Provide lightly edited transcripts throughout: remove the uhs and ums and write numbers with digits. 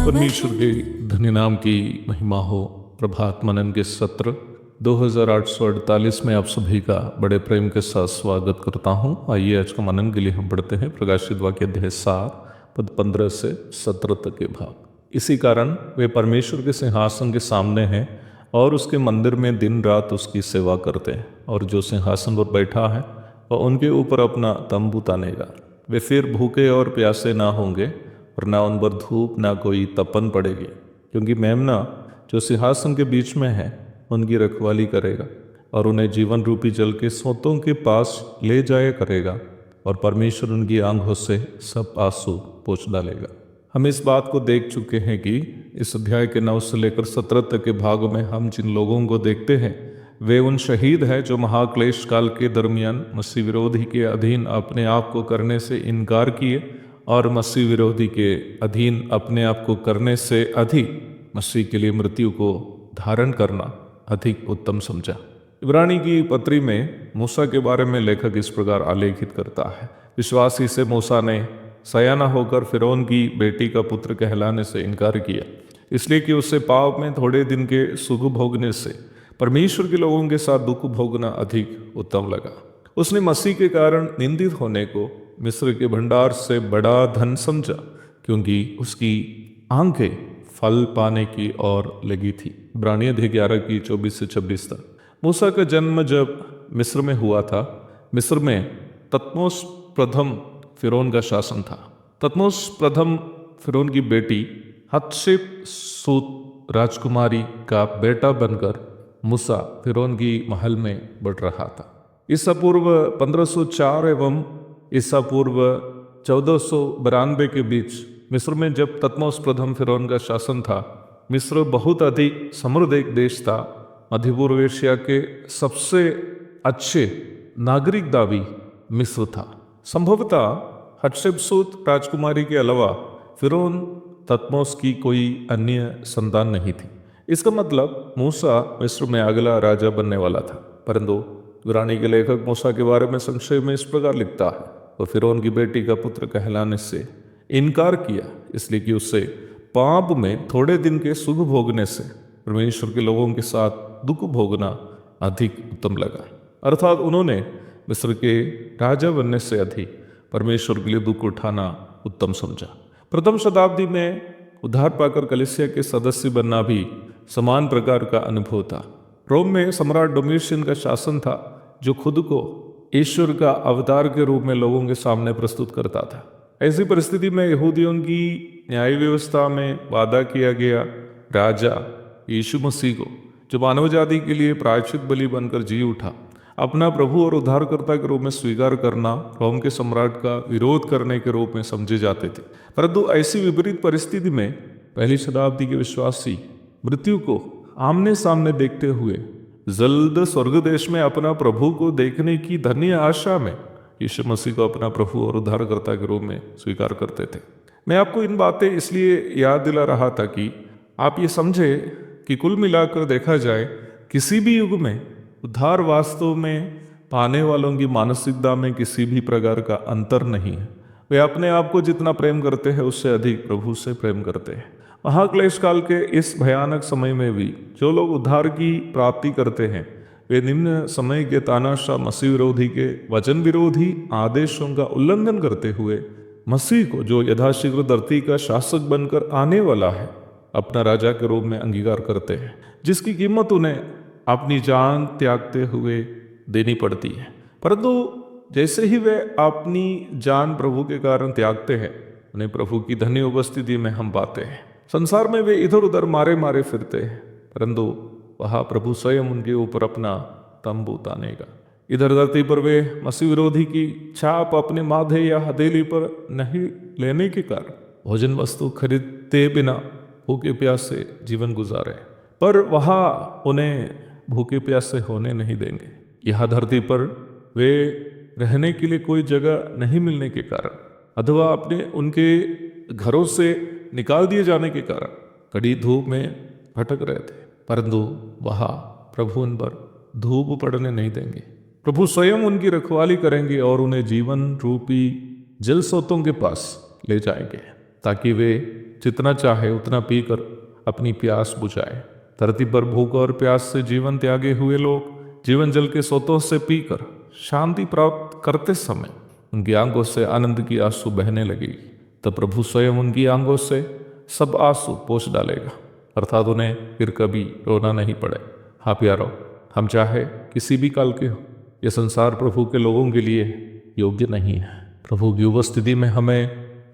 परमेश्वर के धन्य नाम की महिमा हो। प्रभात मनन के सत्र 2848 में आप सभी का बड़े प्रेम के साथ स्वागत करता हूं। आइए आज का मनन के लिए हम पढ़ते हैं प्रकाशित वाक्य अध्याय 7 पद 15 से 17 तक के भाग। इसी कारण वे परमेश्वर के सिंहासन के सामने हैं और उसके मंदिर में दिन रात उसकी सेवा करते हैं, और जो सिंहासन पर बैठा है वह उनके ऊपर अपना तंबू तानेगा। वे फिर भूखे और प्यासे ना होंगे और ना उन पर धूप ना कोई तपन पड़ेगी, क्योंकि मेमना जो सिंहासन के बीच में है उनकी रखवाली करेगा और उन्हें जीवन रूपी जल के सोतों के पास ले जाया करेगा, और परमेश्वर उनकी आंखों से सब आंसू पोंछ डालेगा। हम इस बात को देख चुके हैं कि इस अध्याय के 9 से लेकर 17 तक के भागों में हम जिन लोगों को देखते हैं वे उन शहीद हैं जो महाक्लेश काल के दरमियान मसीह विरोधी के अधीन अपने आप को करने से इनकार किए, और मसीह विरोधी के अधीन अपने आप को करने से अधिक मसीह के लिए मृत्यु को धारण करना अधिक उत्तम समझा। इब्रानी की पत्री में मूसा के बारे में लेखक इस प्रकार आलेखित करता है। विश्वासी से मूसा ने सयाना होकर फिरौन की बेटी का पुत्र कहलाने से इनकार किया, इसलिए कि उससे पाप में थोड़े दिन के सुख भोगने से परमेश्वर के लोगों के साथ दुख भोगना अधिक उत्तम लगा। उसने मसीह के कारण निंदित होने को मिस्र के भंडार से बड़ा धन समझा, क्योंकि उसकी आंखें फल पाने की ओर लगी थी। इब्रानी अध्याय 11 की 24 से 26 तक। मूसा का जन्म जब मिस्र में हुआ था, मिस्र में तत्मोस प्रथम फिरौन का शासन था। तत्मोस प्रथम फिरौन की बेटी हत्शेपसूत राजकुमारी का बेटा बनकर मूसा फिरौन की महल में बढ़ रहा था। ईसा पूर्व 1504 एवं ईसा पूर्व 1492 के बीच मिस्र में जब तत्मोस प्रथम फिरौन का शासन था, मिस्र बहुत अधिक समृद्ध एक देश था। मध्य पूर्व एशिया के सबसे अच्छे नागरिक दावी मिस्र था। संभवतः हत्शेपसूत राजकुमारी के अलावा फिरौन तत्मोस की कोई अन्य संतान नहीं थी। इसका मतलब मूसा मिस्र में अगला राजा बनने वाला था। परंतु इब्रानी के लेखक मूसा के बारे में संक्षेप में इस प्रकार लिखता है, और फिरौन की बेटी का पुत्र कहलाने से इनकार किया, इसलिए कि उससे पाप में थोड़े दिन के सुख भोगने से परमेश्वर के लोगों के साथ दुख भोगना अधिक उत्तम लगा। अर्थात उन्होंने मिस्र के राजा बनने से अधिक परमेश्वर के लिए दुख उठाना उत्तम समझा। प्रथम शताब्दी में उद्धार पाकर कलीसिया के सदस्य बनना भी समान प्रकार का अनुभव था। रोम में सम्राट डोमिशियन का शासन था, जो खुद को ईश्वर का अवतार के रूप में लोगों के सामने प्रस्तुत करता था। ऐसी परिस्थिति में यहूदियों की न्याय व्यवस्था में वादा किया गया राजा यीशु मसीह को, जो मानव जाति के लिए प्रायश्चित बलि बनकर जी उठा, अपना प्रभु और उद्धारकर्ता के रूप में स्वीकार करना रोम के सम्राट का विरोध करने के रूप में समझे जाते थे। परंतु ऐसी विपरीत परिस्थिति में पहली शताब्दी के विश्वासी मृत्यु को आमने सामने देखते हुए जल्द स्वर्ग देश में अपना प्रभु को देखने की धन्य आशा में यीशु मसीह को अपना प्रभु और उद्धारकर्ता के रूप में स्वीकार करते थे। मैं आपको इन बातें इसलिए याद दिला रहा था कि आप ये समझे कि कुल मिलाकर देखा जाए किसी भी युग में उद्धार वास्तव में पाने वालों की मानसिकता में किसी भी प्रकार का अंतर नहीं है। वे अपने आप को जितना प्रेम करते हैं उससे अधिक प्रभु से प्रेम करते हैं। महाक्लेश काल के इस भयानक समय में भी जो लोग उद्धार की प्राप्ति करते हैं वे निम्न समय के तानाशाह मसीह विरोधी के वचन विरोधी आदेशों का उल्लंघन करते हुए मसीह को, जो यथाशीघ्र धरती का शासक बनकर आने वाला है, अपना राजा के रूप में अंगीकार करते हैं, जिसकी कीमत उन्हें अपनी जान त्यागते हुए देनी पड़ती है। परंतु जैसे ही वे अपनी जान प्रभु के कारण त्यागते हैं, उन्हें प्रभु की धन्य उपस्थिति में हम पाते हैं। संसार में वे इधर उधर मारे मारे फिरते हैं, परंतु वहाँ प्रभु स्वयं उनके ऊपर अपना तंबू तानेगा। इधर धरती पर वे मसीह विरोधी की छाप अपने माथे या हथेली पर नहीं लेने के कारण भोजन वस्तु खरीदते बिना भूखे प्यासे जीवन गुजारे, पर वहाँ उन्हें भूखे प्यासे होने नहीं देंगे। यह धरती पर वे रहने के लिए कोई जगह नहीं मिलने के कारण अथवा अपने उनके घरों से निकाल दिए जाने के कारण कड़ी धूप में भटक रहे थे, परंतु वहाँ प्रभु उन पर धूप पड़ने नहीं देंगे। प्रभु स्वयं उनकी रखवाली करेंगे और उन्हें जीवन रूपी जल स्रोतों के पास ले जाएंगे, ताकि वे जितना चाहे उतना पीकर अपनी प्यास बुझाए। धरती पर भूख और प्यास से जीवन त्यागे हुए लोग जीवन जल के स्रोतों से पीकर शांति प्राप्त करते समय उनकी आंखों से आनंद की आंसू बहने लगेगी। तब प्रभु स्वयं उनकी आंखों से सब आंसू पोंछ डालेगा, अर्थात उन्हें फिर कभी रोना नहीं पड़े। हाँ प्यारो, हम चाहे किसी भी काल के हो, यह संसार प्रभु के लोगों के लिए योग्य नहीं है। प्रभु की उपस्थिति में हमें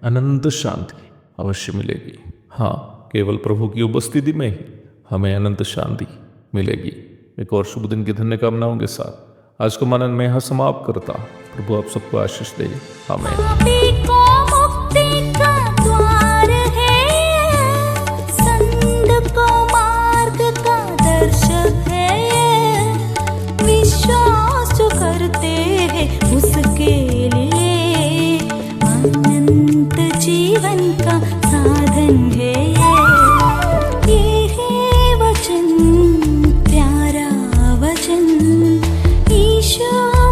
अनंत शांति अवश्य मिलेगी। हाँ, केवल प्रभु की उपस्थिति में ही हमें अनंत शांति मिलेगी। एक और शुभ दिन की धन्य कामनाओं के साथ आज को मनन में यहाँ समाप्त करता। प्रभु आप सबको आशीष दे। आमीन। करते हैं उसके लिए अनंत जीवन का साधन है ये है वचन, प्यारा वचन, यीशु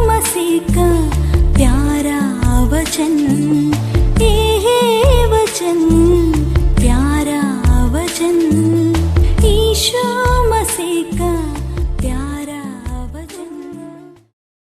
मसीह का प्यारा वचन, ये है वचन।